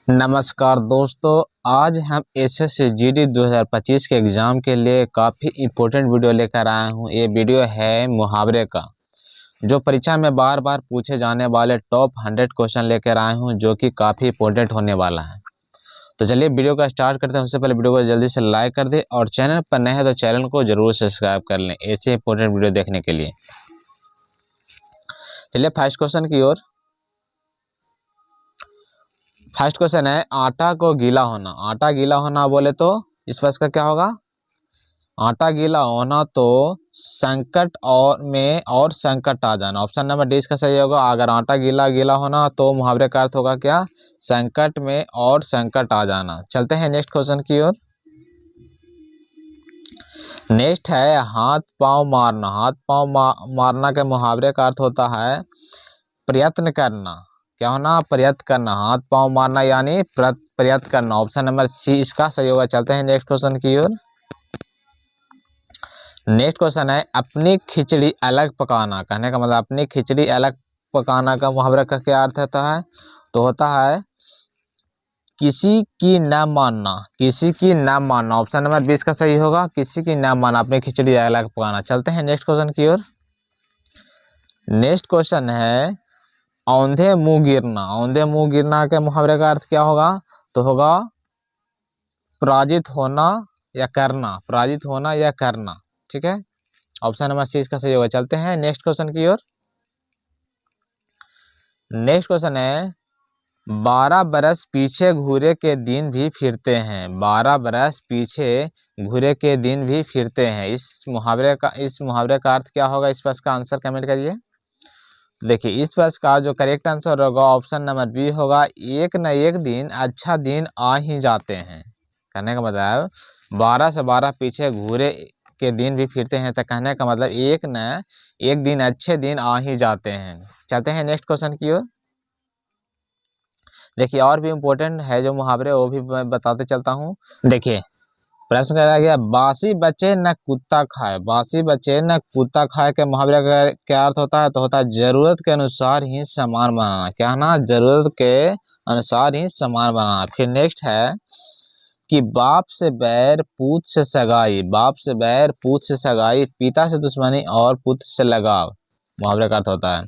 नमस्कार दोस्तों, आज हम एसएससी जीडी 2025 के एग्ज़ाम के लिए काफ़ी इम्पोर्टेंट वीडियो लेकर आए हूँ। ये वीडियो है मुहावरे का, जो परीक्षा में बार बार पूछे जाने वाले टॉप 100 क्वेश्चन लेकर आए हूँ, जो कि काफ़ी इम्पोर्टेंट होने वाला है। तो चलिए वीडियो का स्टार्ट करते हैं। उससे पहले वीडियो को जल्दी से लाइक कर दें और चैनल पर नए हैं तो चैनल को जरूर सब्सक्राइब कर लें ऐसे इंपॉर्टेंट वीडियो देखने के लिए। चलिए फर्स्ट क्वेश्चन की ओर। फर्स्ट क्वेश्चन है, आटा को गीला होना। आटा गीला होना बोले तो इस पर इसका क्या होगा? आटा गीला होना तो संकट और संकट आ जाना। ऑप्शन नंबर डी इसका सही होगा। अगर आटा गीला गीला होना तो मुहावरे का अर्थ होगा क्या? संकट में और संकट आ जाना। चलते हैं नेक्स्ट क्वेश्चन की ओर। नेक्स्ट है हाथ पांव मारना। हाथ पांव मारना के मुहावरे का अर्थ होता है प्रयत्न करना। क्या होना? प्रयत्न करना। हाथ पांव मारना यानी प्रयत्न करना। ऑप्शन नंबर सी इसका सही होगा। चलते हैं नेक्स्ट क्वेश्चन की ओर। नेक्स्ट क्वेश्चन है अपनी खिचड़ी अलग पकाना। कहने का मतलब अपनी खिचड़ी अलग पकाना का मुहावरा का क्या अर्थ होता है? तो होता है किसी की न मानना। किसी की न मानना। ऑप्शन नंबर 20 का सही होगा। किसी की न मानना, अपनी खिचड़ी अलग पकाना। चलते हैं नेक्स्ट क्वेश्चन की ओर। नेक्स्ट क्वेश्चन है औंधे मुंह गिरना। औंधे मुंह गिरना के मुहावरे का अर्थ क्या होगा? तो होगा पराजित होना या करना। पराजित होना या करना। ठीक है, ऑप्शन नंबर सी इसका सही होगा। चलते हैं नेक्स्ट क्वेश्चन की ओर। नेक्स्ट क्वेश्चन है 12 बरस पीछे घूरे के दिन भी फिरते हैं। 12 बरस पीछे घूरे के दिन भी फिरते हैं। इस मुहावरे का अर्थ क्या होगा? इस पर इसका आंसर कमेंट करिए। देखिए इस पर का जो करेक्ट आंसर होगा ऑप्शन नंबर बी होगा। एक न एक दिन अच्छा दिन आ ही जाते हैं। कहने का मतलब 12 से 12 पीछे घूरे के दिन भी फिरते हैं, तो कहने का मतलब एक न एक दिन अच्छे दिन आ ही जाते हैं। चलते हैं नेक्स्ट क्वेश्चन की ओर। देखिए और भी इम्पोर्टेंट है जो मुहावरे, वो भी मैं बताते चलता हूँ। देखिए प्रश्न करा गया बासी बचे न कुत्ता खाए। बासी बचे न कुत्ता खाए के मुहावरे का क्या अर्थ होता है? तो होता है जरूरत के अनुसार ही सामान बनाना। क्या है ना? जरूरत के अनुसार ही सामान बनाना। फिर नेक्स्ट है कि बाप से बैर पूत से सगाई। बाप से बैर पूत से सगाई, पिता से दुश्मनी और पुत्र से लगाव। मुहावरे का अर्थ होता है।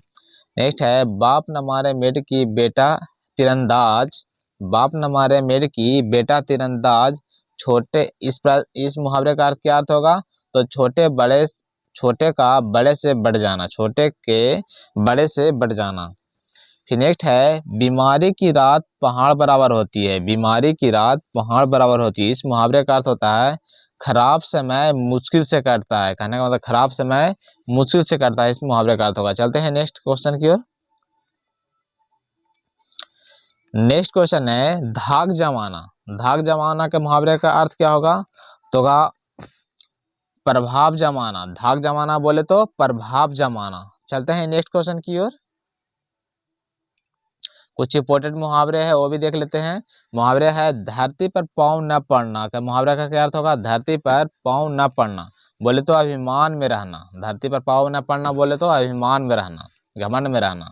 नेक्स्ट है बाप न मारे मेढ़ की बेटा तीरंदाज। बाप न मारे मेढ़ की बेटा तीरंदाज। इस मुहावरे का अर्थ क्या अर्थ होगा? तो छोटे का बड़े से बढ़ जाना। छोटे के बड़े से बढ़ जाना। फिर नेक्स्ट है बीमारी की रात पहाड़ बराबर होती है। बीमारी की रात पहाड़ बराबर होती है। इस मुहावरे का अर्थ होता है खराब समय मुश्किल से कटता है। कहने का मतलब खराब समय मुश्किल से कटता है। इस मुहावरे का अर्थ होगा। चलते हैं नेक्स्ट क्वेश्चन की ओर। नेक्स्ट क्वेश्चन है धाक जमाना। धाक जमाना के मुहावरे का अर्थ क्या होगा? तो होगा प्रभाव जमाना। धाक जमाना बोले तो प्रभाव जमाना। चलते हैं नेक्स्ट क्वेश्चन की ओर। कुछ इंपोर्टेंट मुहावरे हैं वो भी देख लेते हैं। मुहावरे है धरती पर पाँव न पड़ना का मुहावरे का क्या अर्थ होगा? धरती पर पाँव न पड़ना बोले तो अभिमान में रहना। धरती पर पाँव न पड़ना बोले तो अभिमान में रहना, घमंड में रहना।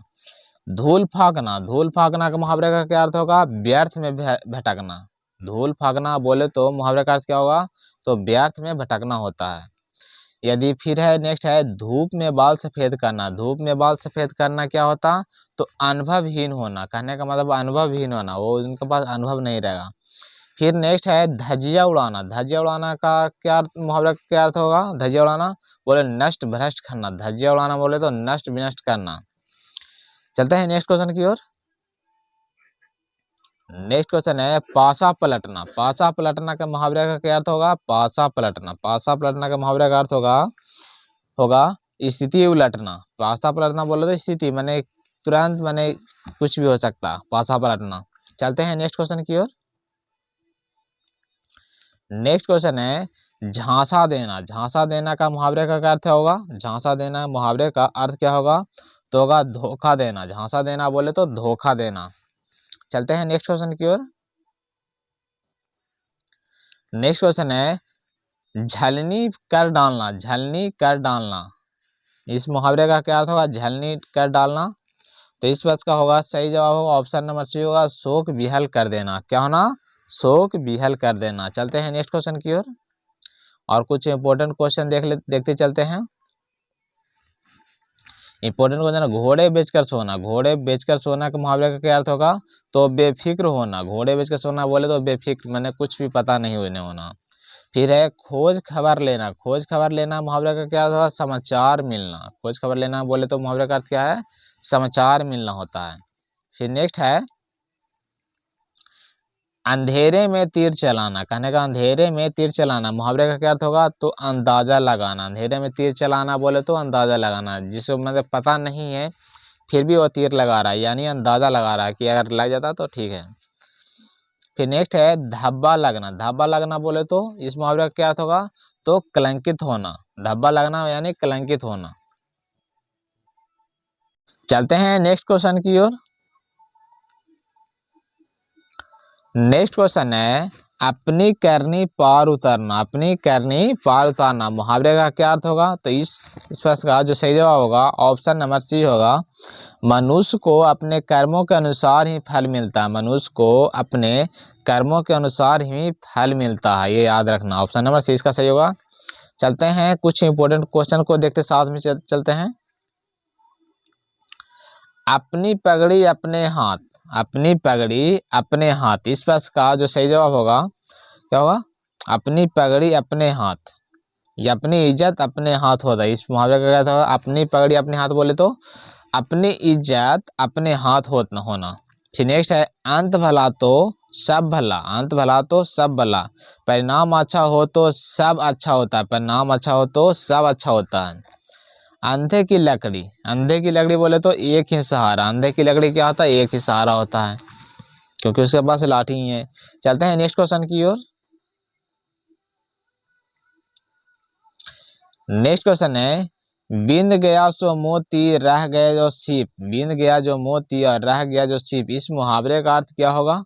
धूल फाकना। धूल फाकना का मुहावरे का क्या अर्थ होगा? व्यर्थ में भटकना। धूल फाकना बोले तो मुहावरे का अर्थ क्या होगा? तो व्यर्थ में भटकना होता है। यदि फिर है नेक्स्ट है धूप में बाल सफेद करना। धूप में बाल सफेद करना क्या होता? तो अनुभवहीन होना। कहने का मतलब अनुभवहीन होना, वो उनके पास अनुभव नहीं रहेगा। फिर नेक्स्ट है धजिया उड़ाना। धजिया उड़ाना का क्या मुहावरा क्या अर्थ होगा? धजिया उड़ाना बोले नष्ट भ्रष्ट करना। धजिया उड़ाना बोले तो नष्ट विनष्ट करना। चलते हैं नेक्स्ट क्वेश्चन की ओर। नेक्स्ट क्वेश्चन है पासा पलटना। पासा पलटना का मुहावरे का क्या अर्थ होगा? पासा पलटना। पासा पलटना का मुहावरे का अर्थ होगा स्थिति उलटना। पासा पलटना बोले तो स्थिति माने तुरंत माने कुछ भी हो सकता। पासा पलटना। चलते हैं नेक्स्ट क्वेश्चन की ओर। नेक्स्ट क्वेश्चन है झांसा देना। झांसा देना का मुहावरे का क्या अर्थ होगा? झांसा देना मुहावरे का अर्थ क्या होगा? तो होगा धोखा देना। झांसा देना बोले तो धोखा देना। चलते हैं नेक्स्ट क्वेश्चन की ओर। नेक्स्ट क्वेश्चन है झलनी कर डालना। झलनी कर डालना, इस मुहावरे का क्या अर्थ होगा? झलनी कर डालना तो इस प्रश्न का होगा सही जवाब होगा ऑप्शन नंबर सी होगा शोक विहल कर देना। क्या होना? शोक विहल कर देना। चलते हैं नेक्स्ट क्वेश्चन की ओर और कुछ इंपॉर्टेंट क्वेश्चन देखते चलते हैं। इंपॉर्टेंट क्वेश्चन, घोड़े बेचकर सोना। घोड़े बेचकर सोना के मुहावरे का क्या अर्थ होगा? तो बेफिक्र होना। घोड़े बेचकर सोना बोले तो बेफिक्र मैंने कुछ भी पता नहीं होना। फिर है खोज खबर लेना। खोज खबर लेना मुहावरे का क्या अर्थ होगा? समाचार मिलना। खोज खबर लेना बोले तो मुहावरे का अर्थ क्या है? समाचार मिलना होता है। फिर नेक्स्ट है अंधेरे में तीर चलाना। कहने का अंधेरे में तीर चलाना मुहावरे का क्या अर्थ होगा? तो अंदाजा लगाना। अंधेरे में तीर चलाना बोले तो अंदाजा लगाना, जिसको मतलब पता नहीं है फिर भी वो तीर लगा रहा है, यानी अंदाजा लगा रहा है कि अगर लग जाता तो ठीक है। फिर नेक्स्ट है धब्बा लगना। धब्बा लगना बोले तो इस मुहावरे का क्या अर्थ होगा? तो कलंकित होना। धब्बा लगना यानी कलंकित होना। चलते हैं नेक्स्ट क्वेश्चन की ओर। नेक्स्ट क्वेश्चन है अपनी करनी पार उतरना। अपनी करनी पार उतारना मुहावरे का क्या अर्थ होगा? तो इस प्रश्न का जो सही जवाब होगा ऑप्शन नंबर सी होगा मनुष्य को अपने कर्मों के अनुसार ही फल मिलता है। मनुष्य को अपने कर्मों के अनुसार ही फल मिलता है, ये याद रखना। ऑप्शन नंबर सी इसका सही होगा। चलते हैं कुछ इंपोर्टेंट क्वेश्चन को देखते साथ में चलते हैं। अपनी पगड़ी अपने हाथ। अपनी पगड़ी अपने हाथ, इस प्रश्न का जो सही जवाब होगा क्या होगा? अपनी पगड़ी अपने हाथ या अपनी इज्जत अपने हाथ होता है। इस मुहावरे का क्या था? अपनी पगड़ी अपने हाथ बोले तो अपनी इज्जत अपने हाथ होना। फिर नेक्स्ट है अंत भला तो सब भला। अंत भला तो सब भला, परिणाम अच्छा हो तो सब अच्छा होता है। परिणाम अच्छा हो तो सब अच्छा होता है। अंधे की लकड़ी। अंधे की लकड़ी बोले तो एक ही सहारा। अंधे की लकड़ी क्या होता है? एक ही सहारा होता है, क्योंकि उसके पास लाठी ही है। चलते हैं नेक्स्ट क्वेश्चन की ओर। नेक्स्ट क्वेश्चन है बिंद गया सो मोती रह गए जो सीप। बिंद गया जो मोती और रह गया जो सीप, इस मुहावरे का अर्थ क्या होगा?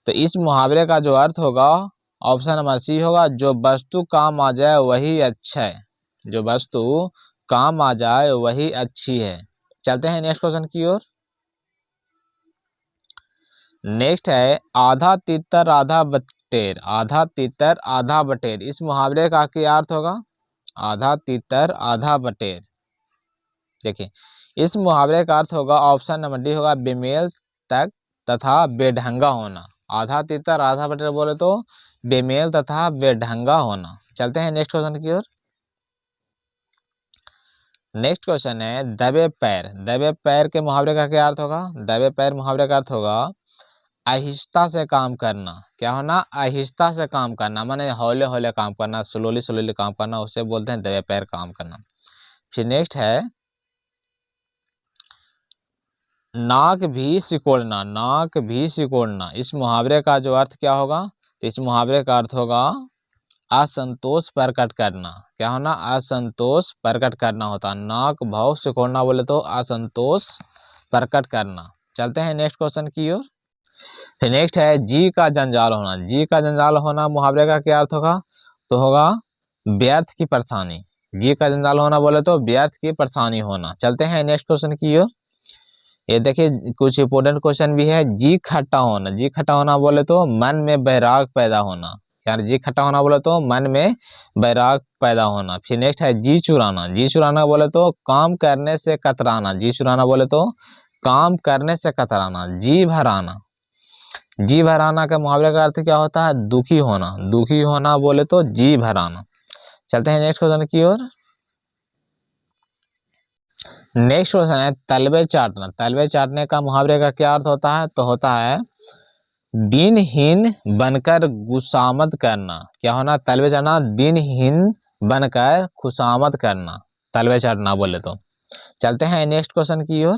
तो इस मुहावरे का जो अर्थ होगा ऑप्शन नंबर सी होगा जो वस्तु काम आ जाए वही अच्छा है। जो वस्तु काम आ जाए वही अच्छी है। चलते हैं नेक्स्ट क्वेश्चन की ओर। नेक्स्ट है आधा तितर आधा बटेर। आधा तितर आधा बटेर, इस मुहावरे का क्या अर्थ होगा? आधा तितर आधा बटेर। देखिए इस मुहावरे का अर्थ होगा ऑप्शन नंबर डी होगा बेमेल तक तथा बेढंगा होना। आधा तितर आधा बटेर बोले तो बेमेल तथा बेढंगा होना। चलते हैं नेक्स्ट क्वेश्चन की ओर। नेक्स्ट क्वेश्चन है दबे पैर। दबे पैर के मुहावरे का क्या अर्थ होगा? दबे पैर मुहावरे का अर्थ होगा आहिस्ता से काम करना। क्या होना? आहिस्ता से काम करना, माने हौले हौले काम करना, स्लोली स्लोली काम करना, उसे बोलते हैं दबे पैर काम करना। फिर नेक्स्ट है नाक भी सिकोड़ना। नाक भी सिकोड़ना, इस मुहावरे का जो अर्थ क्या होगा? तो इस मुहावरे का अर्थ होगा असंतोष प्रकट करना। क्या होना? असंतोष प्रकट करना होता। नाक भाव सिकोड़ना बोले तो असंतोष प्रकट करना। चलते हैं नेक्स्ट क्वेश्चन की ओर। फिर नेक्स्ट है जी का जंजाल होना। जी का जंजाल होना मुहावरे का क्या अर्थ होगा? तो होगा व्यर्थ की परेशानी। जी का जंजाल होना बोले तो व्यर्थ की परेशानी होना। चलते हैं नेक्स्ट क्वेश्चन की ओर। ये देखिए कुछ इंपोर्टेंट क्वेश्चन भी है। जी खट्टा होना। जी खट्टा होना बोले तो मन में वैराग पैदा होना। यानी जी खट्टा होना बोले तो मन में वैराग पैदा होना। फिर नेक्स्ट है जी चुराना। जी चुराना बोले तो काम करने से कतराना। जी चुराना बोले तो काम करने से कतराना। जी भराना। जी भराना का मुहावरे का अर्थ क्या होता है? दुखी होना। दुखी होना बोले तो जी भराना। चलते हैं नेक्स्ट क्वेश्चन की ओर। नेक्स्ट क्वेश्चन है तलवे चाटना। तलवे चाटने का मुहावरे का क्या अर्थ होता है? तो होता है दिनहीन बनकर खुशामद करना। क्या होना? तलवे चाटना दिनहीन बनकर खुशामद करना, तलवे चाटना बोले तो। चलते हैं नेक्स्ट क्वेश्चन की ओर।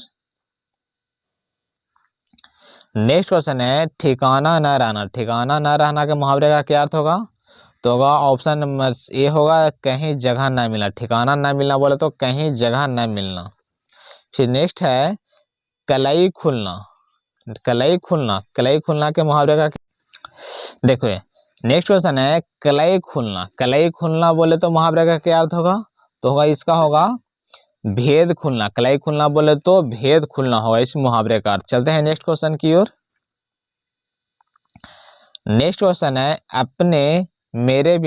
नेक्स्ट क्वेश्चन है ठिकाना न रहना। ठिकाना न रहना के मुहावरे का क्या अर्थ होगा? तो होगा ऑप्शन नंबर ए होगा कहीं जगह न मिलना। ठिकाना न मिलना बोले तो कहीं जगह न मिलना। फिर नेक्स्ट है कलई खुलना। कलई खुलना। कलई खुलना के मुहावरे का देखो नेक्स्ट क्वेश्चन है कलई खुलना। कलई खुलना बोले तो मुहावरे का क्या अर्थ होगा? तो होगा इसका होगा भेद खुलना, कलाई खुलना बोले तो भेद खुलना होगा इस मुहावरे का अर्थ। चलते हैं नेक्स्ट क्वेश्चन की ओर। नेक्स्ट क्वेश्चन है अपने मेरे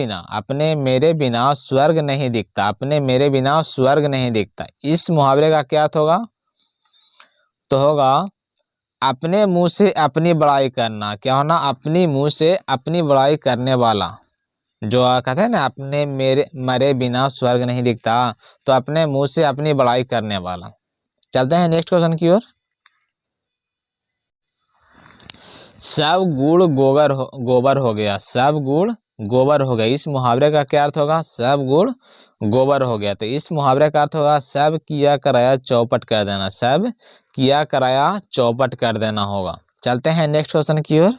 बिना स्वर्ग नहीं दिखता, अपने मेरे बिना स्वर्ग नहीं दिखता। इस मुहावरे का क्या अर्थ होगा? तो होगा अपने मुंह से अपनी बड़ाई करना। क्या होना? अपनी मुंह से अपनी बड़ाई करने वाला। जो कहते हैं ना अपने मेरे मरे बिना स्वर्ग नहीं दिखता, तो अपने मुंह से अपनी बड़ाई करने वाला। चलते हैं नेक्स्ट क्वेश्चन की ओर। सब गुड़ गोबर हो गया, सब गुड़ गोबर हो गया। इस मुहावरे का क्या अर्थ होगा? सब गुड़ गोबर हो गया। तो इस मुहावरे का अर्थ होगा सब किया कराया चौपट कर देना, सब किया कराया चौपट कर देना होगा। चलते हैं नेक्स्ट क्वेश्चन की ओर।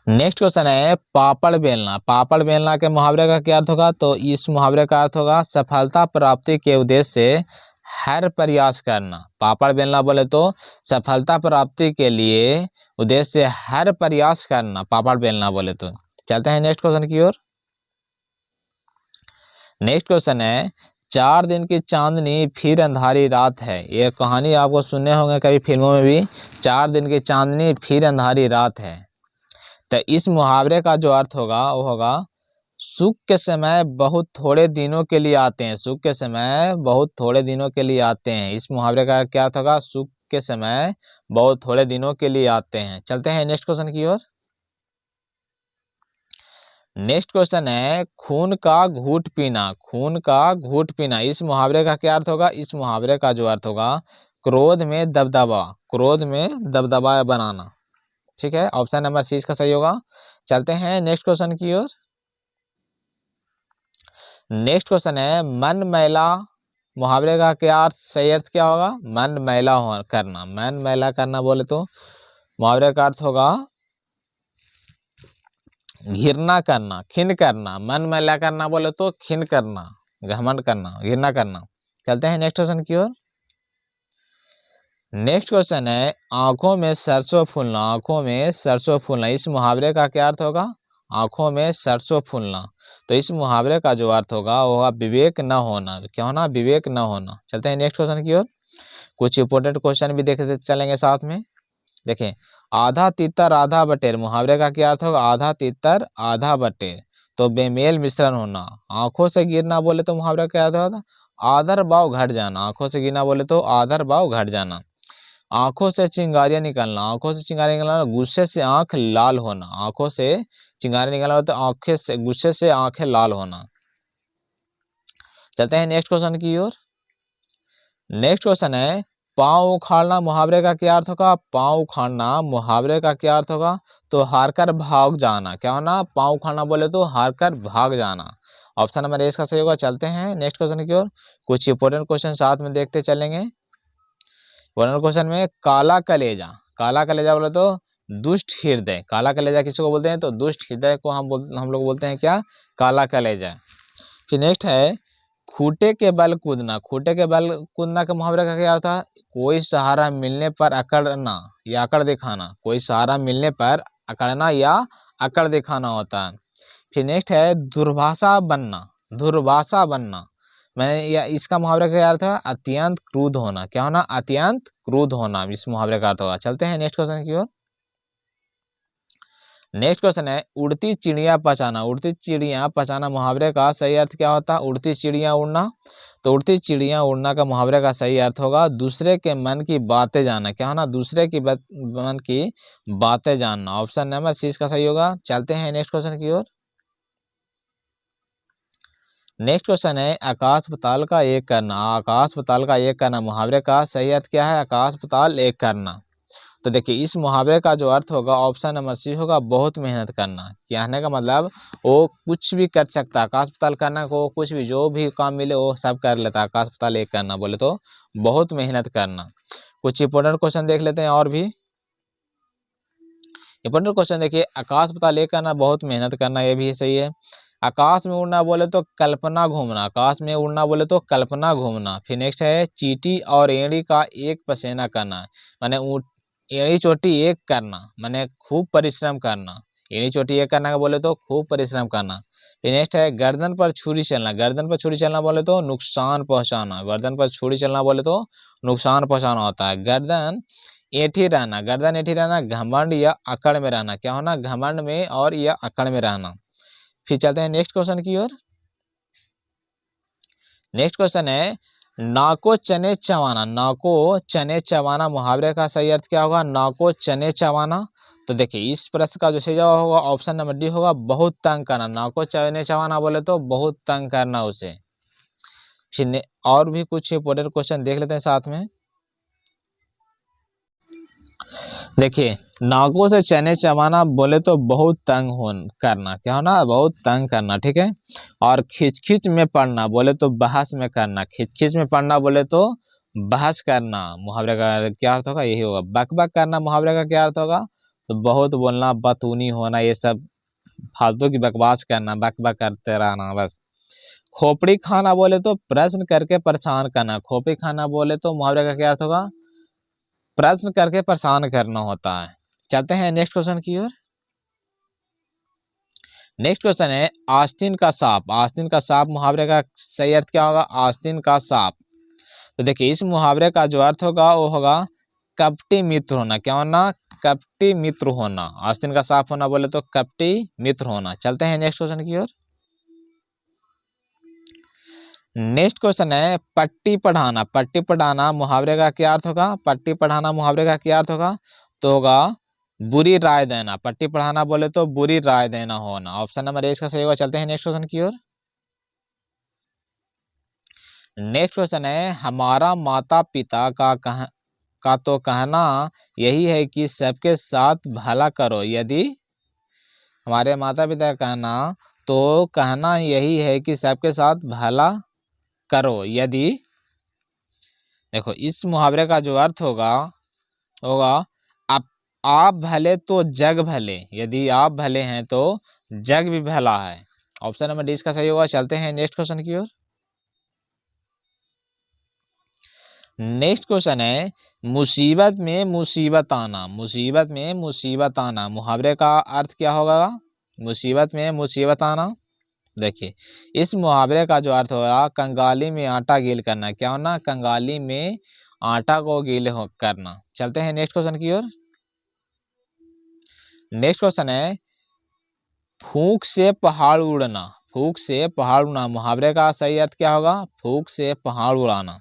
नेक्स्ट क्वेश्चन है पापड़ बेलना, पापड़ बेलना के मुहावरे का क्या अर्थ होगा? तो इस मुहावरे का अर्थ होगा सफलता प्राप्ति के उद्देश्य से हर प्रयास करना। पापड़ बेलना बोले तो सफलता प्राप्ति के लिए उद्देश्य से हर प्रयास करना, पापड़ बेलना बोले तो। चलते हैं नेक्स्ट क्वेश्चन की ओर। नेक्स्ट क्वेश्चन है 4 दिन की चांदनी फिर अंधारी रात है। ये कहानी आपको सुनने होंगे कभी फिल्मों में भी, 4 दिन की चांदनी फिर अंधारी रात है। तो इस मुहावरे का जो अर्थ होगा वो होगा सुख के समय बहुत थोड़े दिनों के लिए आते हैं, सुख के समय बहुत थोड़े दिनों के लिए आते हैं। इस मुहावरे का क्या अर्थ होगा? सुख के समय बहुत थोड़े दिनों के लिए आते हैं। चलते हैं नेक्स्ट क्वेश्चन की ओर। नेक्स्ट क्वेश्चन है खून का घूंट पीना, खून का घूंट पीना। इस मुहावरे का क्या अर्थ होगा? इस मुहावरे का जो अर्थ होगा क्रोध में दबदबा, क्रोध में दबदबा बनाना। ठीक है, ऑप्शन नंबर सी इसका सही होगा। चलते हैं नेक्स्ट क्वेश्चन की ओर। नेक्स्ट क्वेश्चन है मन मैला, मुहावरे का क्या अर्थ, सही अर्थ क्या होगा? मन मैला करना, मन मैला करना बोले तो मुहावरे का अर्थ होगा घृणा करना, खिन करना। मन मैला करना बोले तो खिन करना, घमंड करना, घृणा करना। चलते हैं नेक्स्ट क्वेश्चन की ओर। नेक्स्ट क्वेश्चन है आंखों में सरसों फूलना, आंखों में सरसों फूलना। इस मुहावरे का क्या अर्थ होगा? आंखों में सरसों फूलना। तो इस मुहावरे का जो अर्थ होगा वो होगा विवेक न होना। क्या होना? विवेक न होना। चलते हैं नेक्स्ट क्वेश्चन की ओर। कुछ इंपोर्टेंट क्वेश्चन भी देखते चलेंगे साथ में। देखें आधा तितर आधा बटेर, मुहावरे का क्या अर्थ होगा? आधा तितर आधा बटेर। तो बेमेल मिश्रण होना। आंखों से गिरना बोले तो मुहावरा क्या अर्थ होगा? आदर भाव घट जाना, आंखों से गिरना बोले तो आदर भाव घट जाना। आंखों से चिंगारियां निकलना, आंखों से चिंगारियां निकलना, गुस्से से आंख लाल होना, आंखों से चिंगारियां निकलना तो आंखें से गुस्से से आंखें लाल होना। चलते हैं नेक्स्ट क्वेश्चन की ओर। नेक्स्ट क्वेश्चन है पांव उखाड़ना, मुहावरे का क्या अर्थ होगा? पांव उखाड़ना मुहावरे का क्या अर्थ होगा? तो हारकर भाग जाना। क्या होना? पांव उखाड़ना बोले तो हारकर भाग जाना। ऑप्शन नंबर ए इसका सही होगा। चलते हैं नेक्स्ट क्वेश्चन की ओर। कुछ इंपोर्टेंट क्वेश्चन साथ में देखते चलेंगे। वर्णन क्वेश्चन में काला कलेजा, काला कलेजा बोले तो दुष्ट हृदय, काला कलेजा किसको बोलते हैं? तो दुष्ट हृदय को हम लोग बोलते हैं क्या? काला कलेजा। फिर नेक्स्ट है खूंटे के बल कूदना, खूंटे के बल कूदना का मुहावरे का क्या अर्थ है? कोई सहारा मिलने पर अकड़ना या अकड़ दिखाना, कोई सहारा मिलने पर अकड़ना या अकड़ दिखाना होता है। फिर नेक्स्ट है दुर्भाषा बनना, दुर्भाषा बनना। मैंने या इसका मुहावरे का क्या अर्थ है? अत्यंत क्रूध होना। क्या होना? अत्यंत क्रूध होना इस मुहावरे का अर्थ होगा। चलते हैं नेक्स्ट क्वेश्चन की ओर। नेक्स्ट क्वेश्चन है उड़ती चिड़िया पचाना, उड़ती चिड़िया पचाना मुहावरे का सही अर्थ क्या होता है? उड़ती चिड़िया उड़ना। तो उड़ती चिड़िया उड़ना का मुहावरे का सही अर्थ होगा दूसरे के मन की बातें जानना। क्या होना? दूसरे की मन की बातें जानना। ऑप्शन नंबर सी इसका सही होगा। चलते हैं नेक्स्ट क्वेश्चन की ओर। नेक्स्ट क्वेश्चन है आकाश पाताल का एक करना, आकाश पाताल का एक करना मुहावरे का सही अर्थ क्या है? आकाश पाताल एक करना। तो देखिए इस मुहावरे का जो अर्थ होगा ऑप्शन नंबर सी होगा बहुत मेहनत करना। कहने का मतलब वो कुछ भी कर सकता है, आकाश पाताल करना को कुछ भी जो भी काम मिले वो सब कर लेता है। आकाश पाताल एक करना बोले तो बहुत मेहनत करना। कुछ इंपोर्टेंट क्वेश्चन देख लेते हैं और भी। इंपोर्टेंट क्वेश्चन देखिए आकाश पाताल एक करना बहुत मेहनत करना, ये भी सही है। आकाश में उड़ना बोले तो कल्पना घूमना, आकाश में उड़ना बोले तो कल्पना घूमना। फिर नेक्स्ट है चींटी और एड़ी का एक पसेना करना, माने एड़ी चोटी एक करना, माने खूब परिश्रम करना। एड़ी चोटी ये करना का बोले तो खूब परिश्रम करना। फिर नेक्स्ट है गर्दन पर छुरी चलना। गर्दन पर छुरी चलना बोले तो नुकसान पहुंचाना। गर्दन पर छुरी चलना बोले तो नुकसान पहुंचाना होता है। गर्दन ऐठी रहना। गर्दन ऐठी रहना घमंड या अकड़ में रहना। क्या होना? घमंड में और या अकड़ में रहना। फिर चलते हैं नेक्स्ट क्वेश्चन की ओर। नेक्स्ट क्वेश्चन है नाको चने चबाना। नाको चने चबाना मुहावरे का सही अर्थ क्या होगा? नाको चने चबाना। तो देखिए इस प्रश्न का जो सही जवाब होगा ऑप्शन नंबर डी होगा, बहुत तंग करना। नाको चने चबाना बोले तो बहुत तंग करना उसे। फिर और भी कुछ इंपोर्टेंट क्वेश्चन देख लेते हैं साथ में। देखिए नाकों से चने चबाना बोले तो बहुत तंग करना। क्या होना? बहुत तंग करना। ठीक है। और खिचखिच में पढ़ना बोले तो बहस में करना। खिचखिच में पढ़ना बोले तो बहस करना। मुहावरे का क्या अर्थ होगा? यही होगा। बकबक करना मुहावरे का क्या अर्थ होगा? तो बहुत बोलना, बतूनी होना, ये सब फालतू की बकवास करना, बकबक करते रहना बस। खोपड़ी खाना बोले तो प्रश्न करके परेशान करना। खोपड़ी खाना बोले तो मुहावरे का क्या अर्थ होगा? प्रश्न करके परेशान करना होता है। चलते हैं नेक्स्ट क्वेश्चन की ओर। नेक्स्ट क्वेश्चन है आस्तीन का सांप। आस्तीन का सांप मुहावरे का सही अर्थ क्या होगा? आस्तीन का सांप। तो देखिए इस मुहावरे का जो अर्थ होगा वो होगा कपटी मित्र होना। क्या होना? कपटी मित्र होना। आस्तीन का सांप होना बोले तो कपटी मित्र होना। चलते हैं नेक्स्ट क्वेश्चन की ओर। नेक्स्ट क्वेश्चन है पट्टी पढ़ाना। पट्टी पढ़ाना मुहावरे का क्या अर्थ होगा? पट्टी पढ़ाना मुहावरे का क्या अर्थ होगा? तो होगा बुरी राय देना। पट्टी पढ़ाना बोले तो बुरी राय देना होना। ऑप्शन नंबर ए इसका सही होगा। चलते हैं नेक्स्ट क्वेश्चन की ओर। नेक्स्ट क्वेश्चन है हमारा माता पिता का तो कहना यही है कि सबके साथ भला करो। यदि हमारे माता पिता का कहना यही है कि सबके साथ भला करो। यदि देखो इस मुहावरे का जो अर्थ होगा आप भले तो जग भले। यदि आप भले हैं तो जग भी भला है। ऑप्शन नंबर डी इसका सही होगा। चलते हैं नेक्स्ट क्वेश्चन की ओर। नेक्स्ट क्वेश्चन है मुसीबत में मुसीबत आना। मुसीबत में मुसीबत आना मुहावरे का अर्थ क्या होगा? मुसीबत में मुसीबत आना। देखिए इस मुहावरे का जो अर्थ होगा कंगाली में आटा गील करना। क्या होना? कंगाली में आटा को गील करना। चलते हैं नेक्स्ट क्वेश्चन की ओर। नेक्स्ट क्वेश्चन है फूंक से पहाड़ उड़ना। फूंक से पहाड़ उड़ना मुहावरे का सही अर्थ क्या होगा? फूंक से पहाड़ उड़ाना।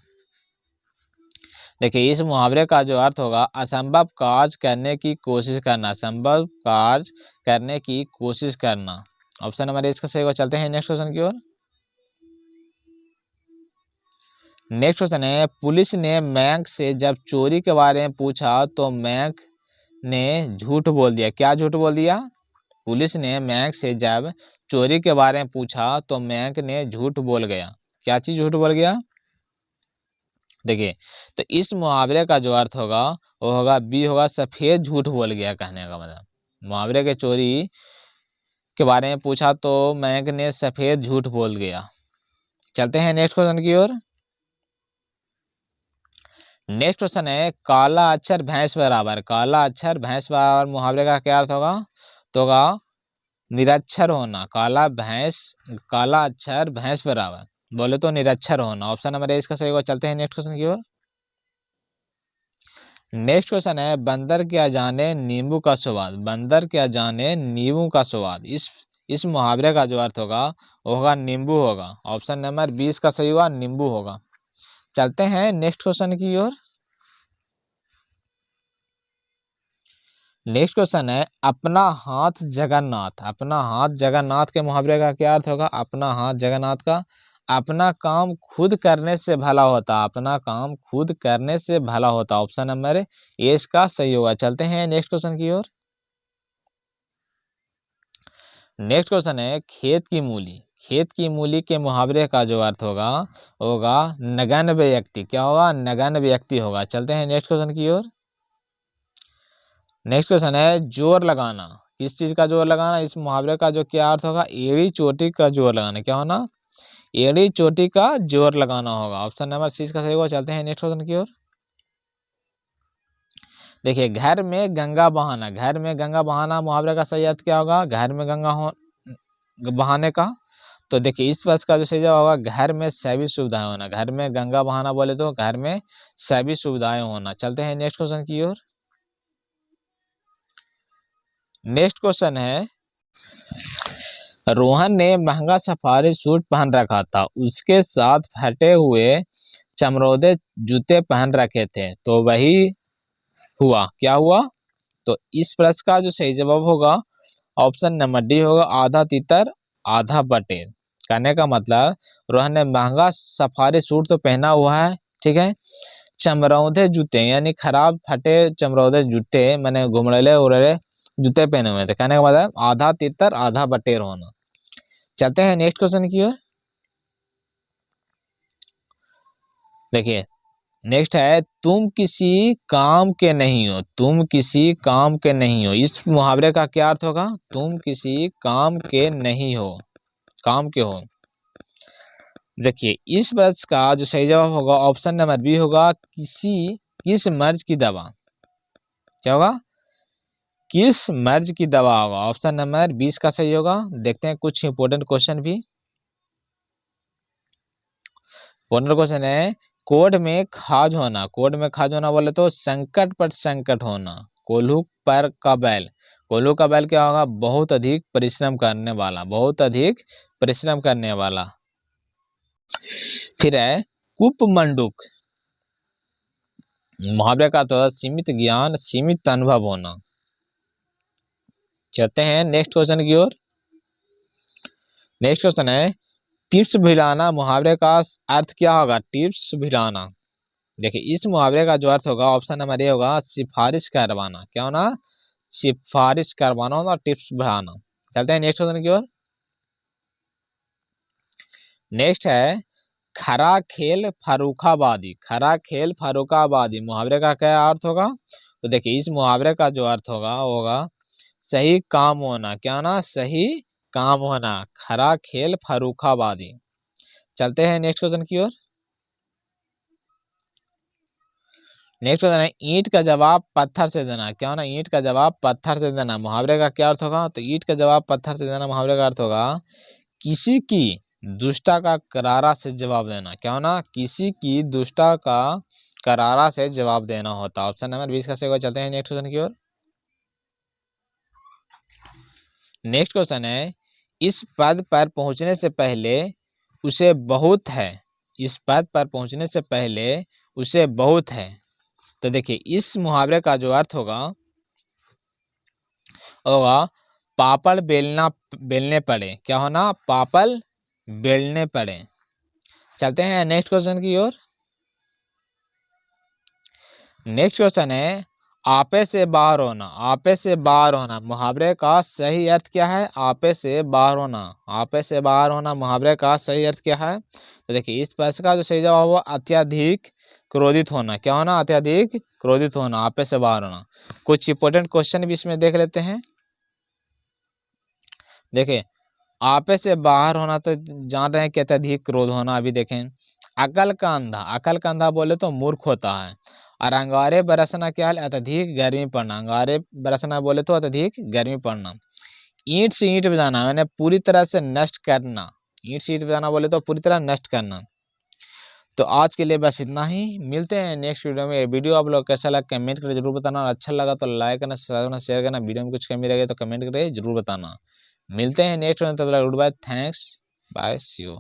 देखिए इस मुहावरे का जो अर्थ होगा असंभव कार्य करने की कोशिश करना। असंभव कार्य करने की कोशिश करना। ऑप्शन नंबर इसका सही होगा। चलते हैं नेक्स्ट क्वेश्चन की ओर। नेक्स्ट क्वेश्चन है पुलिस ने मैक से जब चोरी के बारे में पूछा तो मैक ने झूठ बोल दिया। क्या झूठ बोल दिया? पुलिस ने मैक से जब चोरी के बारे में पूछा तो मैक ने झूठ बोल गया। क्या चीज झूठ बोल गया? देखिए तो इस मुहावरे का जो अर्थ होगा वो होगा बी होगा सफेद झूठ बोल गया। कहने का मतलब मुहावरे के चोरी के बारे में पूछा तो मैक ने सफेद झूठ बोल गया। चलते हैं नेक्स्ट क्वेश्चन की ओर। नेक्स्ट क्वेश्चन है काला अक्षर भैंस बराबर। काला अक्षर भैंस बराबर मुहावरे का क्या अर्थ होगा? तो होगा निरक्षर होना। काला अक्षर भैंस बराबर बोले तो निरक्षर होना। ऑप्शन नंबर ए इसका सही होगा। चलते हैं नेक्स्ट क्वेश्चन की ओर। नेक्स्ट क्वेश्चन है बंदर क्या जाने नींबू का स्वाद। बंदर क्या जाने नींबू का स्वाद। इस मुहावरे का जो अर्थ होगा वो होगा नींबू होगा। ऑप्शन नंबर 20 का सही होगा नींबू होगा। चलते हैं नेक्स्ट क्वेश्चन की ओर। नेक्स्ट क्वेश्चन है अपना हाथ जगन्नाथ। अपना हाथ जगन्नाथ के मुहावरे का क्या अर्थ होगा? अपना हाथ जगन्नाथ का अपना काम खुद करने से भला होता। अपना काम खुद करने से भला होता। ऑप्शन नंबर ए इसका सही होगा। चलते हैं नेक्स्ट क्वेश्चन की ओर। नेक्स्ट क्वेश्चन है खेत की मूली। खेत की मूली के मुहावरे का जो अर्थ होगा नगण्य व्यक्ति। क्या होगा? नगण्य व्यक्ति होगा। चलते हैं नेक्स्ट क्वेश्चन की ओर। नेक्स्ट क्वेश्चन है जोर लगाना। किस चीज का जोर लगाना? इस मुहावरे का जो क्या अर्थ होगा? एड़ी चोटी का जोर लगाना। क्या होना? एड़ी चोटी का जोर लगाना होगा। ऑप्शन नंबर सी का सही होगा। चलते हैं नेक्स्ट क्वेश्चन की ओर। देखिए घर में गंगा बहाना, घर में गंगा बहाना मुहावरे का सही अर्थ क्या होगा? घर में गंगा हो बहाने का। तो देखिए इस प्रश्न का जो सही जवाब होगा घर में सभी सुविधाएं होना। घर में गंगा बहाना बोले तो घर में सभी सुविधाएं होना। चलते हैं नेक्स्ट क्वेश्चन की ओर। नेक्स्ट क्वेश्चन है, रोहन ने महंगा सफारी सूट पहन रखा था, उसके साथ फटे हुए चमरौदे जूते पहन रखे थे, तो वही हुआ, क्या हुआ? तो इस प्रश्न का जो सही जवाब होगा ऑप्शन नंबर डी होगा, आधा तितर आधा बटेर। कहने का मतलब रोहन ने महंगा सफारी सूट तो पहना हुआ है, ठीक है, चमरौदे जूते यानी खराब फटे चमरौदे जूते मैंने घुमड़ेले उड़ेले जूते पहने हुए थे। कहने का मतलब आधा तितर आधा बटेर होना। चलते हैं नेक्स्ट क्वेश्चन की ओर। देखिए नेक्स्ट है, तुम किसी काम के नहीं हो, तुम किसी काम के नहीं हो। इस मुहावरे का क्या अर्थ होगा? तुम किसी काम के नहीं हो, काम के हो। देखिए इस प्रश्न का जो सही जवाब होगा ऑप्शन नंबर बी होगा, किस मर्ज की दवा। क्या होगा? किस मर्ज की दवा होगा। ऑप्शन नंबर 20 का सही होगा। देखते हैं कुछ इंपोर्टेंट क्वेश्चन भी। इंपोर्टेंट क्वेश्चन है, कोड में खाज होना, कोड में खाज होना बोले तो संकट पर संकट होना। कोल्हू पर का बैल, कोल्हू का बैल क्या होगा? बहुत अधिक परिश्रम करने वाला, बहुत अधिक परिश्रम करने वाला। फिर है कुपमंडूक, मुहावरे का तो सीमित ज्ञान सीमित अनुभव होना। चलते हैं नेक्स्ट क्वेश्चन की ओर। नेक्स्ट क्वेश्चन है, टिप्स भिड़ाना, मुहावरे का अर्थ क्या होगा? टिप्स भिड़ाना। देखिए इस मुहावरे का जो अर्थ होगा ऑप्शन नंबर ए होगा, सिफारिश करवाना। क्या होना? सिफारिश करवाना होगा, टिप्स बढ़ाना। चलते हैं नेक्स्ट क्वेश्चन की ओर। नेक्स्ट है, खरा खेल फर्रुखाबादी, खरा खेल फर्रुखाबादी, मुहावरे का क्या अर्थ होगा? तो देखिए इस मुहावरे का जो अर्थ होगा सही काम होना। क्या होना? सही काम होना, खरा खेल फर्रुखाबादी। चलते हैं नेक्स्ट क्वेश्चन की ओर। नेक्स्ट क्वेश्चन है, ईंट का जवाब पत्थर से देना। क्या होना? ईंट का जवाब पत्थर से देना, मुहावरे का क्या अर्थ होगा? तो ईंट का जवाब पत्थर से देना मुहावरे का अर्थ होगा, किसी की दुष्टा का करारा से जवाब देना। क्या होना? किसी की दुष्टा का करारा से जवाब देना होता। ऑप्शन नंबर 20 का सही होगा। चलते हैं नेक्स्ट क्वेश्चन की ओर। नेक्स्ट क्वेश्चन है, इस पद पर पहुंचने से पहले उसे बहुत है, इस पद पर पहुंचने से पहले उसे बहुत है। तो देखिए इस मुहावरे का जो अर्थ होगा पापड़ बेलने पड़े। क्या होना? पापड़ बेलने पड़े। चलते हैं नेक्स्ट क्वेश्चन की ओर। नेक्स्ट क्वेश्चन है, आपे से बाहर होना, आपे से बाहर होना, मुहावरे का सही अर्थ क्या है? आपे से बाहर होना, आपे से बाहर होना, मुहावरे का सही अर्थ क्या है? तो देखिए इस प्रश्न का जो सही जवाब होगा अत्यधिक क्रोधित होना। क्या होना? अत्यधिक क्रोधित होना, आपे से बाहर होना। कुछ इंपोर्टेंट क्वेश्चन भी इसमें देख लेते हैं। देखिए आपे से बाहर होना तो जान रहे हैं कि अत्यधिक क्रोध होना। अभी देखें, अकल का अंधा, अकल का अंधा बोले तो मूर्ख होता है। और अंगारे बरसना क्या है? अत्यधिक गर्मी पड़ना, अंगारे बरसना बोले तो अत्यधिक गर्मी पड़ना। ईंट से ईंट बजाना मैंने पूरी तरह से नष्ट करना, ईंट से ईंट बजाना बोले तो पूरी तरह नष्ट करना। तो आज के लिए बस इतना ही, मिलते हैं नेक्स्ट वीडियो में। वीडियो आप लोग कैसा लगा कमेंट करके जरूर बताना, और अच्छा लगा तो लाइक करना, सब्सक्राइब करना, शेयर करना। वीडियो में कुछ कमी रह गई तो कमेंट करके जरूर बताना। मिलते हैं नेक्स्ट वीडियो में, तब तक good bye, thanks, bye, see you.